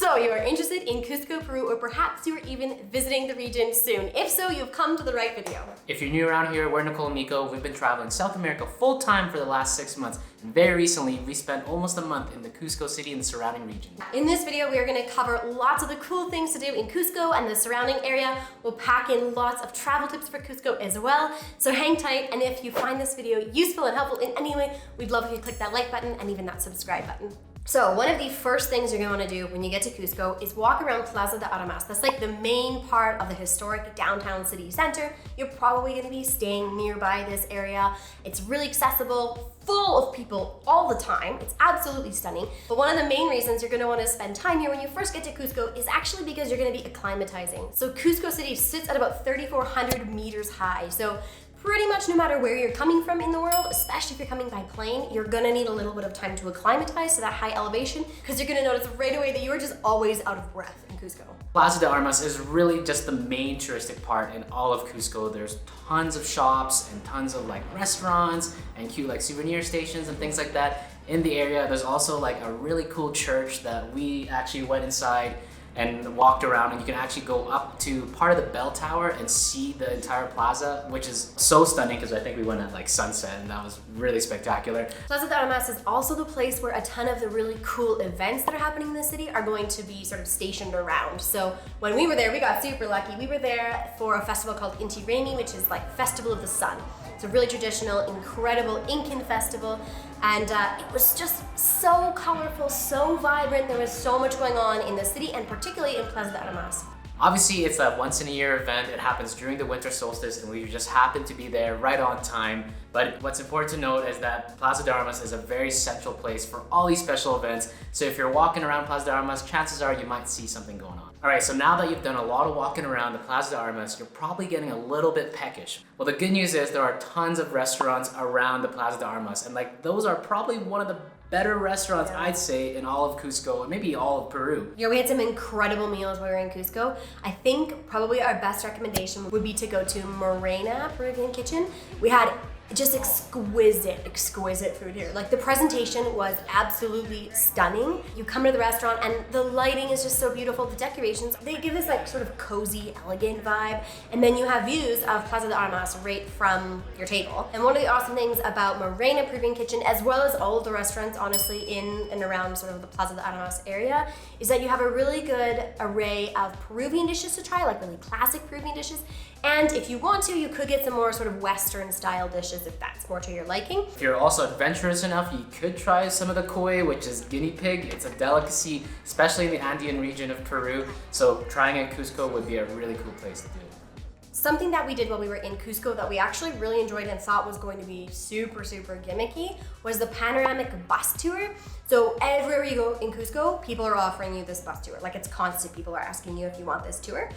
So you are interested in Cusco, Peru, or perhaps you are even visiting the region soon. If so, you've come to the right video. If you're new around here, we're Nicole and Miko. We've been traveling South America full-time for the last 6 months. And very recently, we spent almost a month in the Cusco city and the surrounding region. In this video, we are going to cover lots of the cool things to do in Cusco and the surrounding area. We'll pack in lots of travel tips for Cusco as well. So hang tight, and if you find this video useful and helpful in any way, we'd love if you click that like button and even that subscribe button. So one of the first things you're going to want to do when you get to Cusco is walk around Plaza de Armas. That's like the main part of the historic downtown city center. You're probably going to be staying nearby this area. It's really accessible, full of people all the time. It's absolutely stunning. But one of the main reasons you're going to want to spend time here when you first get to Cusco is actually because you're going to be acclimatizing. So Cusco City sits at about 3,400 meters high. So pretty much no matter where you're coming from in the world, especially if you're coming by plane, you're gonna need a little bit of time to acclimatize to that high elevation because you're gonna notice right away that you are just always out of breath in Cusco. Plaza de Armas is really just the main touristic part in all of Cusco. There's tons of shops and tons of like restaurants and cute like souvenir stations and things like that in the area. There's also like a really cool church that we actually went inside and walked around, and you can actually go up to part of the bell tower and see the entire plaza, which is so stunning because I think we went at like sunset and that was really spectacular. Plaza de Armas is also the place where a ton of the really cool events that are happening in the city are going to be sort of stationed around. So when we were there, we got super lucky. We were there for a festival called Inti Raymi, which is like Festival of the Sun. It's a really traditional, incredible Incan festival, and it was just so colorful, so vibrant. There was so much going on in the city, and particularly in Plaza de Armas. Obviously, it's a once-in-a-year event. It happens during the winter solstice, and we just happened to be there right on time. But what's important to note is that Plaza de Armas is a very central place for all these special events. So if you're walking around Plaza de Armas, chances are you might see something going on. All right, so now that you've done a lot of walking around the Plaza de Armas, you're probably getting a little bit peckish. Well, the good news is there are tons of restaurants around the Plaza de Armas, and like those are probably one of the better restaurants, I'd say, in all of Cusco, and maybe all of Peru. Yeah, we had some incredible meals while we were in Cusco. I think probably our best recommendation would be to go to Morena Peruvian Kitchen. We had just exquisite food here. Like the presentation was absolutely stunning. You come to the restaurant and the lighting is just so beautiful. The decorations, they give this like sort of cozy, elegant vibe. And then you have views of Plaza de Armas right from your table. And one of the awesome things about Morena Peruvian Kitchen, as well as all of the restaurants, honestly, in and around sort of the Plaza de Armas area, is that you have a really good array of Peruvian dishes to try, like really classic Peruvian dishes. And if you want to, you could get some more sort of Western style dishes if that's more to your liking. If you're also adventurous enough, you could try some of the cuy, which is guinea pig. It's a delicacy, especially in the Andean region of Peru. So trying it in Cusco would be a really cool place to do. Something that we did while we were in Cusco that we actually really enjoyed and thought was going to be super gimmicky was the Panoramic Bus Tour. So everywhere you go in Cusco, people are offering you this bus tour. Like it's constant, people are asking you if you want this tour.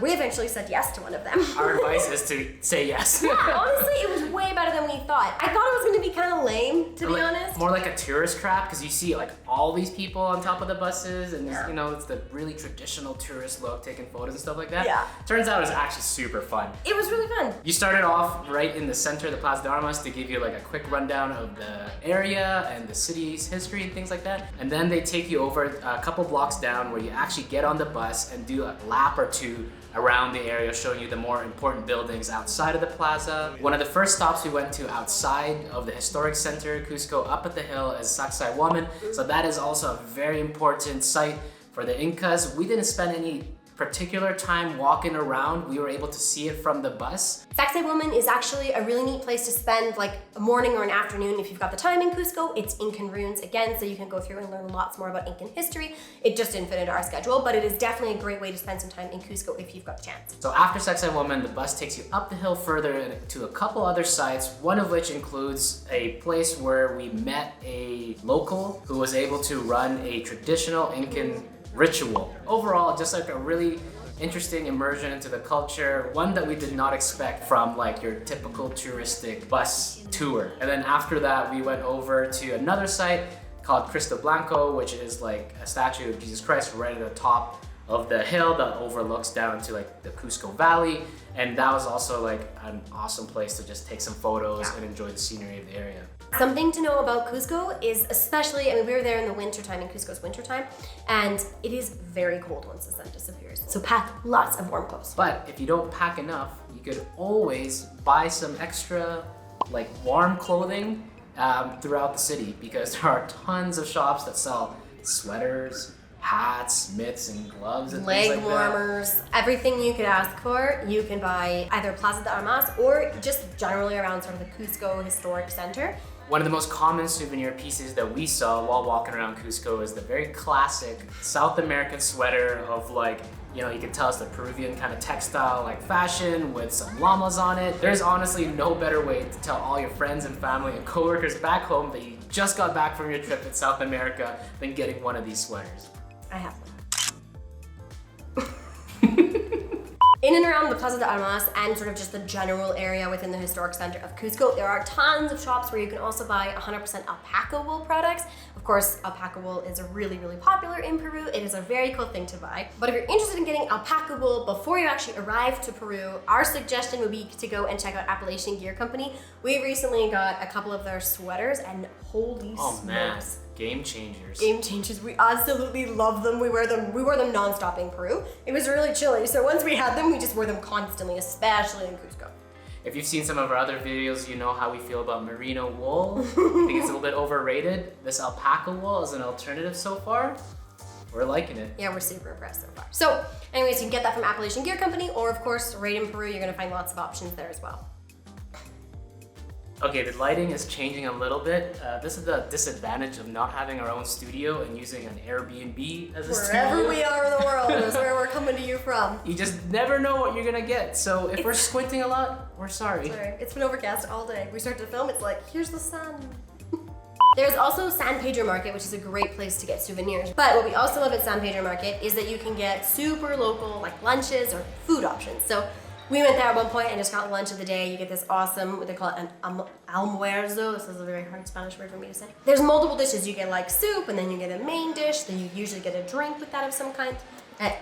We eventually said yes to one of them. Our advice is to say yes. Yeah, honestly, it was way better than we thought. I thought it was gonna be kind of lame, to be honest. More like a tourist trap, because you see like all these people on top of the buses, and Yeah. you know, it's the really traditional tourist look, taking photos and stuff like that. Yeah. Turns out it was actually super fun. It was really fun. You started off right in the center of the Plaza de Armas to give you like a quick rundown of the area and the city's history and things like that. And then they take you over a couple blocks down where you actually get on the bus and do a lap or two around the area, showing you the more important buildings outside of the plaza. One of the first stops we went to outside of the historic center, Cusco, up at the hill, is Saqsaywaman. So that is also a very important site for the Incas. We didn't spend any particular time walking around. We were able to see it from the bus. Saqsaywaman is actually a really neat place to spend like a morning or an afternoon if you've got the time in Cusco. It's Incan ruins again, so you can go through and learn lots more about Incan history. It just didn't fit into our schedule, but it is definitely a great way to spend some time in Cusco if you've got the chance. So after Saqsaywaman, the bus takes you up the hill further to a couple other sites, one of which includes a place where we met a local who was able to run a traditional Incan ritual. Overall, just like a really interesting immersion into the culture, one that we did not expect from like your typical touristic bus tour. And then after that, we went over to another site called Cristo Blanco, which is like a statue of Jesus Christ right at the top of the hill that overlooks down to like the Cusco Valley. And that was also like an awesome place to just take some photos and enjoy the scenery of the area. Something to know about Cusco is especially, I mean, we were there in the wintertime, in Cusco's wintertime, and it is very cold once the sun disappears. So pack lots of warm clothes. But if you don't pack enough, you could always buy some extra like warm clothing throughout the city, because there are tons of shops that sell sweaters, hats, mitts, and gloves and leg things like warmers, everything you could ask for, you can buy either Plaza de Armas or just generally around sort of the Cusco Historic Center. One of the most common souvenir pieces that we saw while walking around Cusco is the very classic South American sweater of like, you know, you can tell it's the Peruvian kind of textile like fashion with some llamas on it. There's honestly no better way to tell all your friends and family and coworkers back home that you just got back from your trip in South America than getting one of these sweaters. I have one. In and around the Plaza de Armas and sort of just the general area within the historic center of Cusco, there are tons of shops where you can also buy 100% alpaca wool products. Of course, alpaca wool is really, really popular in Peru. It is a very cool thing to buy. But if you're interested in getting alpaca wool before you actually arrive to Peru, our suggestion would be to go and check out Appalachian Gear Company. We recently got a couple of their sweaters and holy smokes. Man. Game changers. Game changers. We absolutely love them. We wear them non-stop in Peru. It was really chilly, so once we had them, we just wore them constantly, especially in Cusco. If you've seen some of our other videos, you know how we feel about merino wool. I think it's a little bit overrated. This alpaca wool is an alternative so far. We're liking it. Yeah, we're super impressed so far. So anyways, you can get that from Appalachian Gear Company, or of course, right in Peru, you're gonna find lots of options there as well. Okay, the lighting is changing a little bit. This is the disadvantage of not having our own studio and using an Airbnb as a studio. Wherever we are in the world is where we're coming to you from. You just never know what you're gonna get. So if we're squinting a lot, we're sorry. Sorry, it's been overcast all day. We started to film, it's like, here's the sun. There's also San Pedro Market, which is a great place to get souvenirs. But what we also love at San Pedro Market is that you can get super local like lunches or food options. So we went there at one point and just got lunch of the day. You get this awesome, what they call it, an almuerzo. This is a very hard Spanish word for me to say. There's multiple dishes. You get like soup, and then you get a main dish. Then you usually get a drink with that of some kind.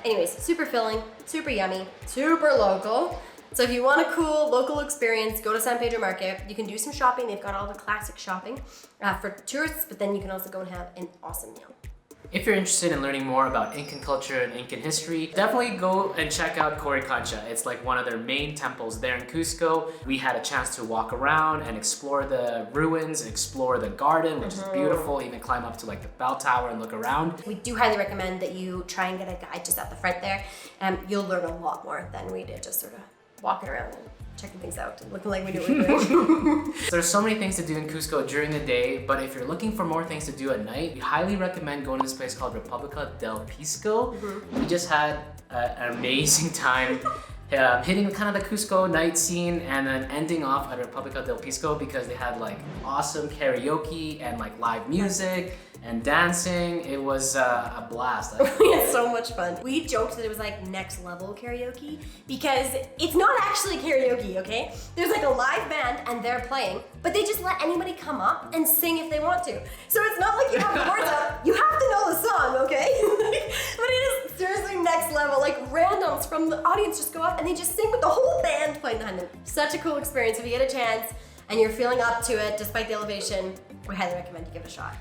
Anyways, super filling, super yummy, super local. So if you want a cool local experience, go to San Pedro Market. You can do some shopping. They've got all the classic shopping for tourists, but then you can also go and have an awesome meal. If you're interested in learning more about Incan culture and Incan history, definitely go and check out Qorikancha. It's like one of their main temples there in Cusco. We had a chance to walk around and explore the ruins, explore the garden, which is beautiful, even climb up to like the bell tower and look around. We do highly recommend that you try and get a guide just at the front there. You'll learn a lot more than we did, just sort of walking around and checking things out and looking like we do what we're doing. There's so many things to do in Cusco during the day, but if you're looking for more things to do at night, we highly recommend going to this place called Republica del Pisco. We just had an amazing time hitting kind of the Cusco night scene and then ending off at Republica del Pisco because they had like awesome karaoke and like live music and dancing. It was a blast. We had so much fun. We joked that it was like next level karaoke because it's not actually karaoke, okay? There's like a live band and they're playing, but they just let anybody come up and sing if they want to. So it's not like you have the words up, you have to know the song, okay? But it is seriously next level. Like randoms from the audience just go up and they just sing with the whole band playing behind them. Such a cool experience. If you get a chance and you're feeling up to it despite the elevation, we highly recommend you give it a shot.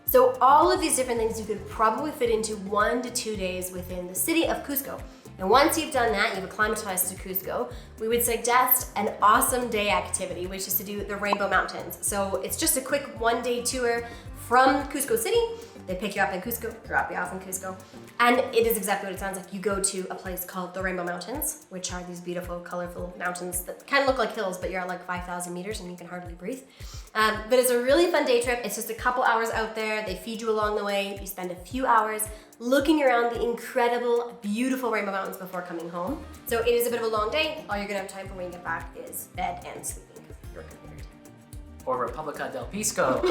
So all of these different things you could probably fit into 1 to 2 days within the city of Cusco. And once you've done that, you've acclimatized to Cusco, we would suggest an awesome day activity, which is to do the Rainbow Mountains. So it's just a quick 1-day tour from Cusco City. They pick you up in Cusco, drop you off in Cusco. And it is exactly what it sounds like. You go to a place called the Rainbow Mountains, which are these beautiful, colorful mountains that kind of look like hills, but you're at like 5,000 meters and you can hardly breathe. But it's a really fun day trip. It's just a couple hours out there. They feed you along the way. You spend a few hours looking around the incredible, beautiful Rainbow Mountains before coming home. So it is a bit of a long day. All you're gonna have time for when you get back is bed and sleeping. You're tired. Or Republica del Pisco.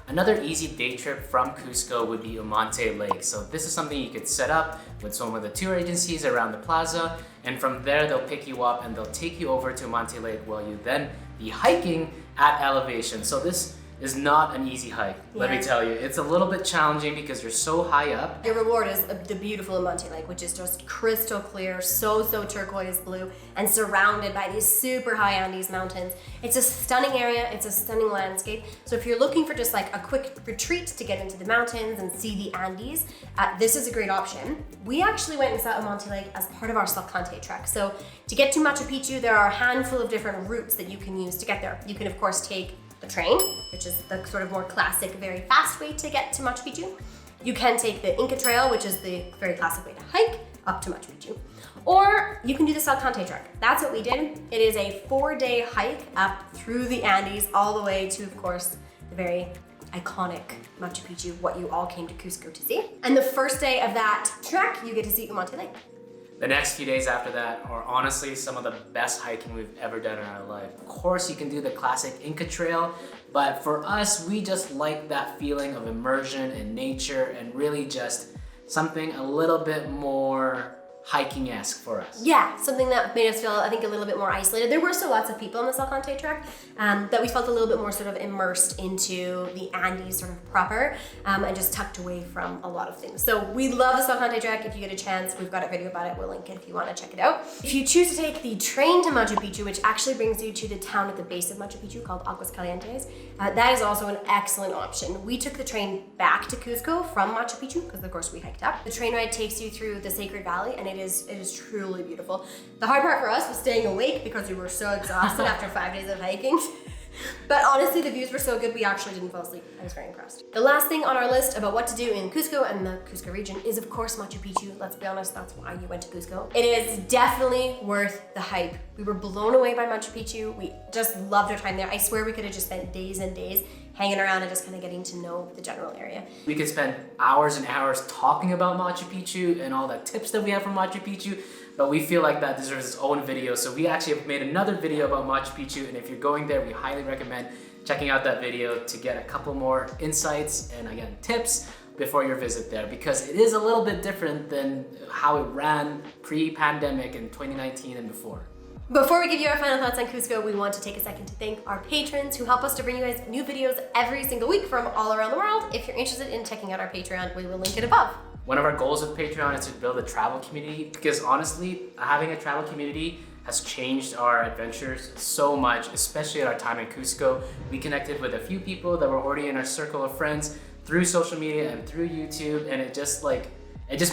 Another easy day trip from Cusco would be Humantay Lake. So this is something you could set up with some of the tour agencies around the plaza, and from there they'll pick you up and they'll take you over to Humantay Lake while you then be hiking at elevation. So this is not an easy hike, let me tell you. It's a little bit challenging because you're so high up. Your reward is the beautiful Humantay Lake, which is just crystal clear, so turquoise blue, and surrounded by these super high Andes mountains. It's a stunning area, it's a stunning landscape. So if you're looking for just like a quick retreat to get into the mountains and see the Andes, this is a great option. We actually went and saw Humantay Lake as part of our Salkantay trek. So to get to Machu Picchu, there are a handful of different routes that you can use to get there. You can of course take the train, which is the sort of more classic, very fast way to get to Machu Picchu. You can take the Inca Trail, which is the very classic way to hike up to Machu Picchu. Or you can do the Salkantay trek. That's what we did. It is a 4-day hike up through the Andes, all the way to, of course, the very iconic Machu Picchu, what you all came to Cusco to see. And the first day of that trek, you get to see Humantay Lake. The next few days after that are honestly some of the best hiking we've ever done in our life. Of course, you can do the classic Inca Trail, but for us, we just like that feeling of immersion in nature and really just something a little bit more hiking-esque for us. Yeah, something that made us feel, I think, a little bit more isolated. There were still lots of people on the Salkantay trek, that we felt a little bit more sort of immersed into the Andes sort of proper, and just tucked away from a lot of things. So we love the Salkantay trek. If you get a chance, we've got a video about it. We'll link it if you want to check it out. If you choose to take the train to Machu Picchu, which actually brings you to the town at the base of Machu Picchu called Aguascalientes, that is also an excellent option. We took the train back to Cusco from Machu Picchu, because of course we hiked up. The train ride takes you through the Sacred Valley, and it is truly beautiful. The hard part for us was staying awake because we were so exhausted after 5 days of hiking. But honestly, the views were so good, we actually didn't fall asleep. I was very impressed. The last thing on our list about what to do in Cusco and the Cusco region is, of course, Machu Picchu. Let's be honest, that's why you went to Cusco. It is definitely worth the hype. We were blown away by Machu Picchu. We just loved our time there. I swear we could have just spent days and days hanging around and just kind of getting to know the general area. We could spend hours and hours talking about Machu Picchu and all the tips that we have from Machu Picchu, but we feel like that deserves its own video. So we actually have made another video about Machu Picchu, and if you're going there, we highly recommend checking out that video to get a couple more insights and again, tips before your visit there, because it is a little bit different than how it ran pre-pandemic in 2019 and before. Before we give you our final thoughts on Cusco, we want to take a second to thank our patrons who help us to bring you guys new videos every single week from all around the world. If you're interested in checking out our Patreon, we will link it above. One of our goals with Patreon is to build a travel community, because honestly, having a travel community has changed our adventures so much, especially at our time in Cusco. We connected with a few people that were already in our circle of friends through social media and through YouTube, and it just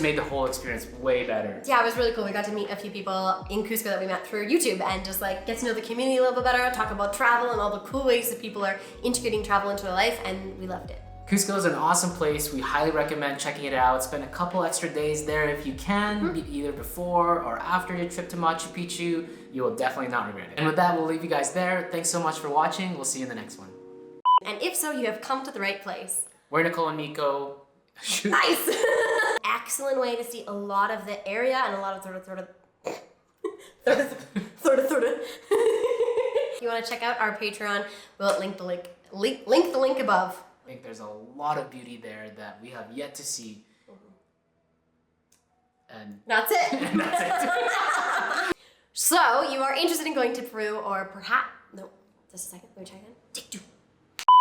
made the whole experience way better. Yeah, it was really cool. We got to meet a few people in Cusco that we met through YouTube and just like get to know the community a little bit better, talk about travel and all the cool ways that people are integrating travel into their life, and we loved it. Cusco is an awesome place. We highly recommend checking it out. Spend a couple extra days there if you can, either before or after your trip to Machu Picchu. You will definitely not regret it. And with that, we'll leave you guys there. Thanks so much for watching. We'll see you in the next one. And if so, you have come to the right place. We're Nicole and Nico. Nice! Excellent way to see a lot of the area and a lot of sort of You want to check out our Patreon, we'll link the link above. I think there's a lot of beauty there that we have yet to see. And that's it. And that's it. So you are interested in going to Peru, or perhaps, no, just a second, let me try again.